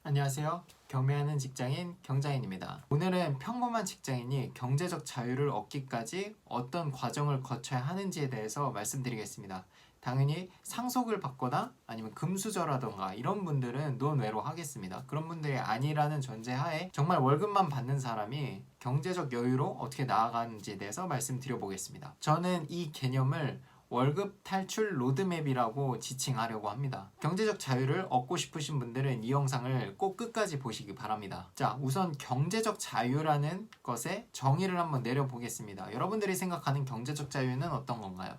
안녕하세요. 경매하는 직장인 경자인입니다. 오늘은 평범한 직장인이 경제적 자유를 얻기까지 어떤 과정을 거쳐야 하는지에 대해서 말씀드리겠습니다. 당연히 상속을 받거나 아니면 금수저라던가 이런 분들은 논외로 하겠습니다. 그런 분들이 아니라는 전제하에 정말 월급만 받는 사람이 경제적 여유로 어떻게 나아가는지에 대해서 말씀드려보겠습니다. 저는 이 개념을 월급 탈출 로드맵이라고 지칭하려고 합니다. 경제적 자유를 얻고 싶으신 분들은 이 영상을 꼭 끝까지 보시기 바랍니다. 자, 우선 경제적 자유라는 것의 정의를 한번 내려보겠습니다. 여러분들이 생각하는 경제적 자유는 어떤 건가요?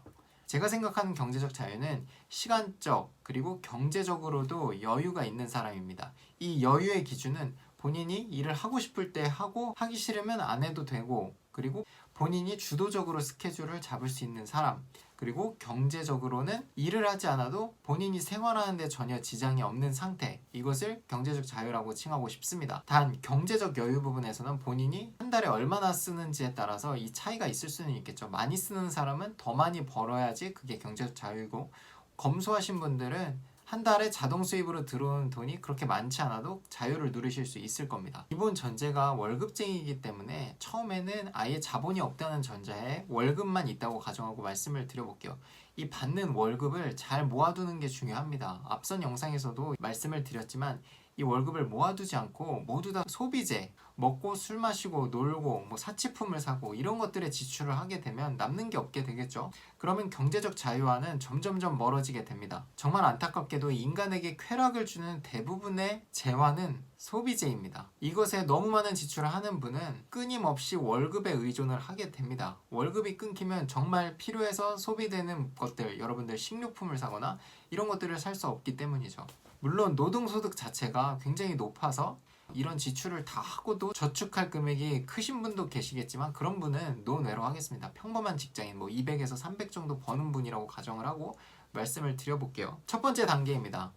제가 생각하는 경제적 자유는 시간적 그리고 경제적으로도 여유가 있는 사람입니다. 이 여유의 기준은 본인이 일을 하고 싶을 때 하고 하기 싫으면 안 해도 되고, 그리고 본인이 주도적으로 스케줄을 잡을 수 있는 사람, 그리고 경제적으로는 일을 하지 않아도 본인이 생활하는데 전혀 지장이 없는 상태, 이것을 경제적 자유라고 칭하고 싶습니다. 단 경제적 여유 부분에서는 본인이 한 달에 얼마나 쓰는지에 따라서 이 차이가 있을 수는 있겠죠. 많이 쓰는 사람은 더 많이 벌어야지 그게 경제적 자유이고, 검소하신 분들은 한 달에 자동 수입으로 들어오는 돈이 그렇게 많지 않아도 자유를 누리실 수 있을 겁니다. 기본 전제가 월급쟁이이기 때문에 처음에는 아예 자본이 없다는 전제에 월급만 있다고 가정하고 말씀을 드려볼게요. 이 받는 월급을 잘 모아두는 게 중요합니다. 앞선 영상에서도 말씀을 드렸지만 이 월급을 모아두지 않고 모두 다 소비재, 먹고 술 마시고 놀고 뭐 사치품을 사고 이런 것들에 지출을 하게 되면 남는 게 없게 되겠죠. 그러면 경제적 자유와는 점점점 멀어지게 됩니다. 정말 안타깝게도 인간에게 쾌락을 주는 대부분의 재화는 소비재입니다. 이것에 너무 많은 지출을 하는 분은 끊임없이 월급에 의존을 하게 됩니다. 월급이 끊기면 정말 필요해서 소비되는 것들, 여러분들 식료품을 사거나 이런 것들을 살 수 없기 때문이죠. 물론 노동소득 자체가 굉장히 높아서 이런 지출을 다 하고도 저축할 금액이 크신 분도 계시겠지만 그런 분은 논외로 하겠습니다. 평범한 직장인 200에서 300 정도 버는 분이라고 가정을 하고 말씀을 드려볼게요. 첫 번째 단계입니다.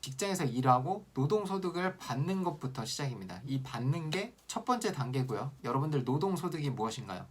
직장에서 일하고 노동소득을 받는 것부터 시작입니다. 이 받는 게 첫 번째 단계고요. 여러분들 노동소득이 무엇인가요?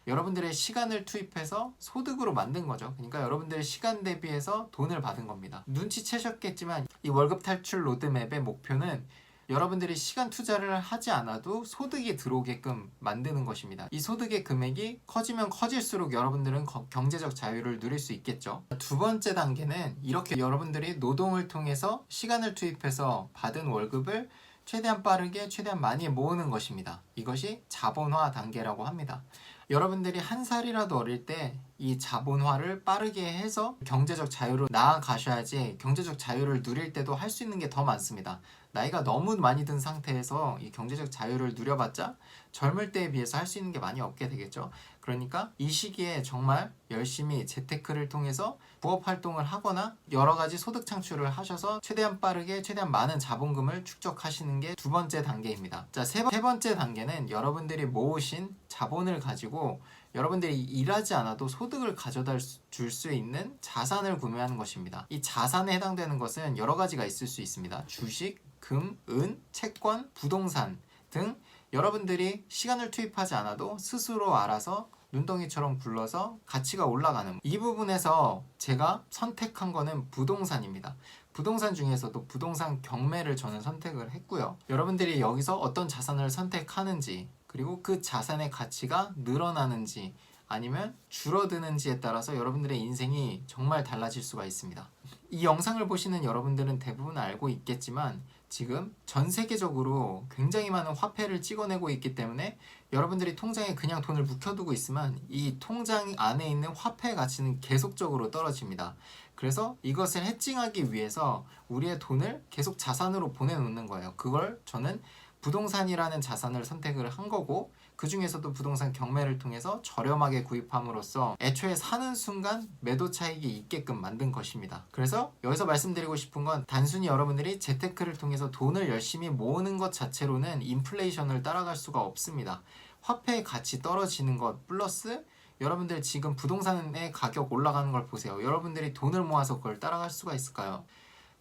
여러분들의 시간을 투입해서 소득으로 만든 거죠. 그러니까 여러분들의 시간 대비해서 돈을 받은 겁니다. 눈치채셨겠지만 이 월급 탈출 로드맵의 목표는 여러분들이 시간 투자를 하지 않아도 소득이 들어오게끔 만드는 것입니다. 이 소득의 금액이 커지면 커질수록 여러분들은 경제적 자유를 누릴 수 있겠죠. 두 번째 단계는 이렇게 여러분들이 노동을 통해서 시간을 투입해서 받은 월급을 최대한 빠르게 최대한 많이 모으는 것입니다. 이것이 자본화 단계라고 합니다. 여러분들이 한 살이라도 어릴 때 이 자본화를 빠르게 해서 경제적 자유로 나아가셔야지 경제적 자유를 누릴 때도 할 수 있는 게 더 많습니다. 나이가 너무 많이 든 상태에서 이 경제적 자유를 누려봤자 젊을 때에 비해서 할 수 있는 게 많이 없게 되겠죠. 그러니까 이 시기에 정말 열심히 재테크를 통해서 부업 활동을 하거나 여러 가지 소득 창출을 하셔서 최대한 빠르게 최대한 많은 자본금을 축적하시는 게 두 번째 단계입니다. 자, 세 번째 단계는 여러분들이 모으신 자본을 가지고 여러분들이 일하지 않아도 소득을 가져다 줄 수 있는 자산을 구매하는 것입니다. 이 자산에 해당되는 것은 여러 가지가 있을 수 있습니다. 주식, 금, 은, 채권, 부동산 등 여러분들이 시간을 투입하지 않아도 스스로 알아서 눈덩이처럼 굴러서 가치가 올라가는, 이 부분에서 제가 선택한 거는 부동산입니다. 부동산 중에서도 부동산 경매를 저는 선택을 했고요. 여러분들이 여기서 어떤 자산을 선택하는지, 그리고 그 자산의 가치가 늘어나는지 아니면 줄어드는지에 따라서 여러분들의 인생이 정말 달라질 수가 있습니다. 이 영상을 보시는 여러분들은 대부분 알고 있겠지만 지금 전 세계적으로 굉장히 많은 화폐를 찍어내고 있기 때문에 여러분들이 통장에 그냥 돈을 묵혀두고 있으면 이 통장 안에 있는 화폐의 가치는 계속적으로 떨어집니다. 그래서 이것을 해칭하기 위해서 우리의 돈을 계속 자산으로 보내놓는 거예요. 그걸 저는 부동산이라는 자산을 선택을 한 거고, 그 중에서도 부동산 경매를 통해서 저렴하게 구입함으로써 애초에 사는 순간 매도 차익이 있게끔 만든 것입니다. 그래서 여기서 말씀드리고 싶은 건 단순히 여러분들이 재테크를 통해서 돈을 열심히 모으는 것 자체로는 인플레이션을 따라갈 수가 없습니다. 화폐의 가치 떨어지는 것 플러스 여러분들 지금 부동산의 가격 올라가는 걸 보세요. 여러분들이 돈을 모아서 그걸 따라갈 수가 있을까요?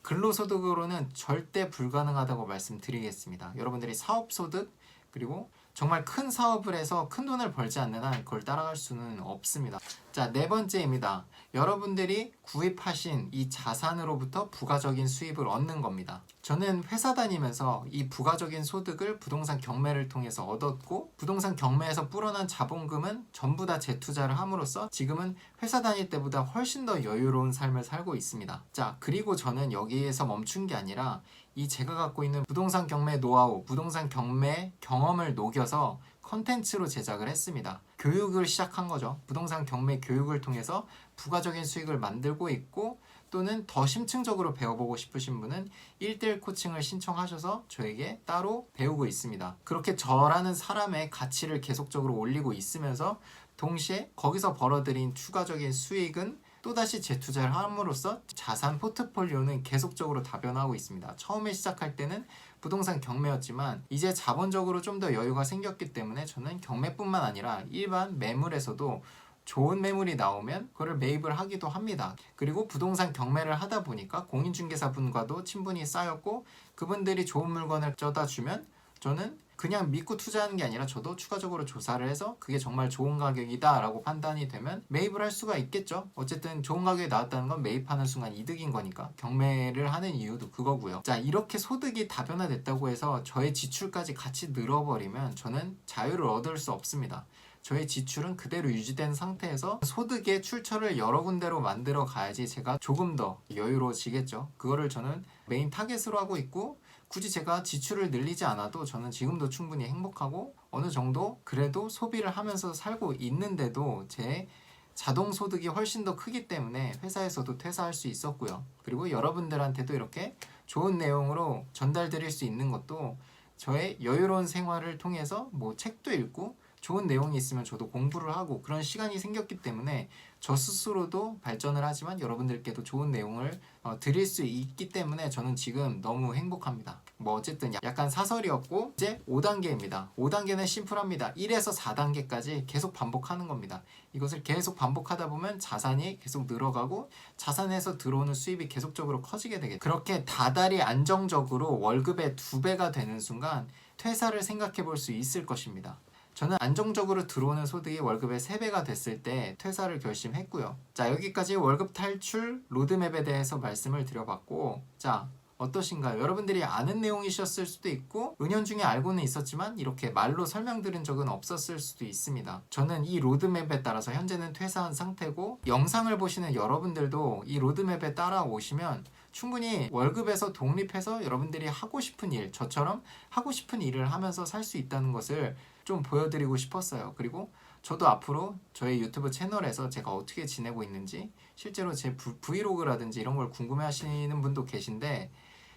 근로소득으로는 절대 불가능하다고 말씀드리겠습니다. 여러분들이 사업소득 그리고 정말 큰 사업을 해서 큰 돈을 벌지 않는 한 그걸 따라갈 수는 없습니다. 자, 네 번째입니다. 여러분들이 구입하신 이 자산으로부터 부가적인 수입을 얻는 겁니다. 저는 회사 다니면서 이 부가적인 소득을 부동산 경매를 통해서 얻었고, 부동산 경매에서 불어난 자본금은 전부 다 재투자를 함으로써 지금은 회사 다닐 때보다 훨씬 더 여유로운 삶을 살고 있습니다. 자, 그리고 저는 여기에서 멈춘 게 아니라 이 제가 갖고 있는 부동산 경매 노하우, 부동산 경매 경험을 녹여서 컨텐츠로 제작을 했습니다. 교육을 시작한 거죠. 부동산 경매 교육을 통해서 부가적인 수익을 만들고 있고, 또는 더 심층적으로 배워보고 싶으신 분은 1대1 코칭을 신청하셔서 저에게 따로 배우고 있습니다. 그렇게 저라는 사람의 가치를 계속적으로 올리고 있으면서 동시에 거기서 벌어들인 추가적인 수익은 또다시 재투자를 함으로써 자산 포트폴리오는 계속적으로 다변화하고 있습니다. 처음에 시작할 때는 부동산 경매였지만 이제 자본적으로 좀 더 여유가 생겼기 때문에 저는 경매뿐만 아니라 일반 매물에서도 좋은 매물이 나오면 그거를 매입을 하기도 합니다. 그리고 부동산 경매를 하다 보니까 공인중개사분과도 친분이 쌓였고, 그분들이 좋은 물건을 쪄다 주면 저는 그냥 믿고 투자하는 게 아니라 저도 추가적으로 조사를 해서 그게 정말 좋은 가격이다 라고 판단이 되면 매입을 할 수가 있겠죠. 어쨌든 좋은 가격이 나왔다는 건 매입하는 순간 이득인 거니까 경매를 하는 이유도 그거고요. 자, 이렇게 소득이 다변화됐다고 해서 저의 지출까지 같이 늘어버리면 저는 자유를 얻을 수 없습니다. 저의 지출은 그대로 유지된 상태에서 소득의 출처를 여러 군데로 만들어 가야지 제가 조금 더 여유로워지겠죠. 그거를 저는 메인 타겟으로 하고 있고, 굳이 제가 지출을 늘리지 않아도 저는 지금도 충분히 행복하고 어느 정도 그래도 소비를 하면서 살고 있는데도 제 자동 소득이 훨씬 더 크기 때문에 회사에서도 퇴사할 수 있었고요. 그리고 여러분들한테도 이렇게 좋은 내용으로 전달드릴 수 있는 것도 저의 여유로운 생활을 통해서 뭐 책도 읽고 좋은 내용이 있으면 저도 공부를 하고 그런 시간이 생겼기 때문에 저 스스로도 발전을 하지만 여러분들께도 좋은 내용을 드릴 수 있기 때문에 저는 지금 너무 행복합니다. 뭐 어쨌든 약간 사설이었고, 이제 5단계입니다. 5단계는 심플합니다. 1에서 4단계까지 계속 반복하는 겁니다. 이것을 계속 반복하다 보면 자산이 계속 늘어가고 자산에서 들어오는 수입이 계속적으로 커지게 되겠죠. 그렇게 다달이 안정적으로 월급의 2배가 되는 순간 퇴사를 생각해 볼 수 있을 것입니다. 저는 안정적으로 들어오는 소득이 월급의 3배가 됐을 때 퇴사를 결심했고요. 자, 여기까지 월급 탈출 로드맵에 대해서 말씀을 드려봤고, 자, 어떠신가요? 여러분들이 아는 내용이셨을 수도 있고 은연중에 알고는 있었지만 이렇게 말로 설명드린 적은 없었을 수도 있습니다. 저는 이 로드맵에 따라서 현재는 퇴사한 상태고, 영상을 보시는 여러분들도 이 로드맵에 따라오시면 충분히 월급에서 독립해서 여러분들이 하고 싶은 일, 저처럼 하고 싶은 일을 하면서 살 수 있다는 것을 좀 보여드리고 싶었어요. 그리고 저도 앞으로 저의 유튜브 채널에서 제가 어떻게 지내고 있는지, 실제로 제 브이로그라든지 이런 걸 궁금해 하시는 분도 계신데,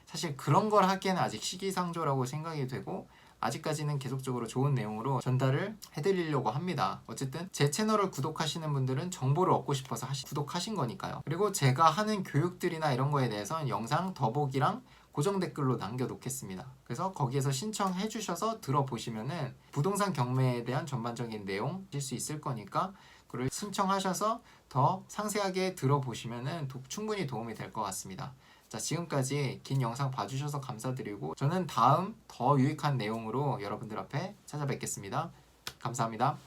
사실 그런 걸 하기에는 아직 시기상조라고 생각이 되고 아직까지는 계속적으로 좋은 내용으로 전달을 해드리려고 합니다. 어쨌든 제 채널을 구독하시는 분들은 정보를 얻고 싶어서 구독하신 거니까요. 그리고 제가 하는 교육들이나 이런 거에 대해서는 영상 더보기랑 고정 댓글로 남겨놓겠습니다. 그래서 거기에서 신청해 주셔서 들어보시면은 부동산 경매에 대한 전반적인 내용 실 수 있을 거니까 그걸 신청하셔서 더 상세하게 들어보시면은 충분히 도움이 될 것 같습니다. 자, 지금까지 긴 영상 봐주셔서 감사드리고 저는 다음 더 유익한 내용으로 여러분들 앞에 찾아뵙겠습니다. 감사합니다.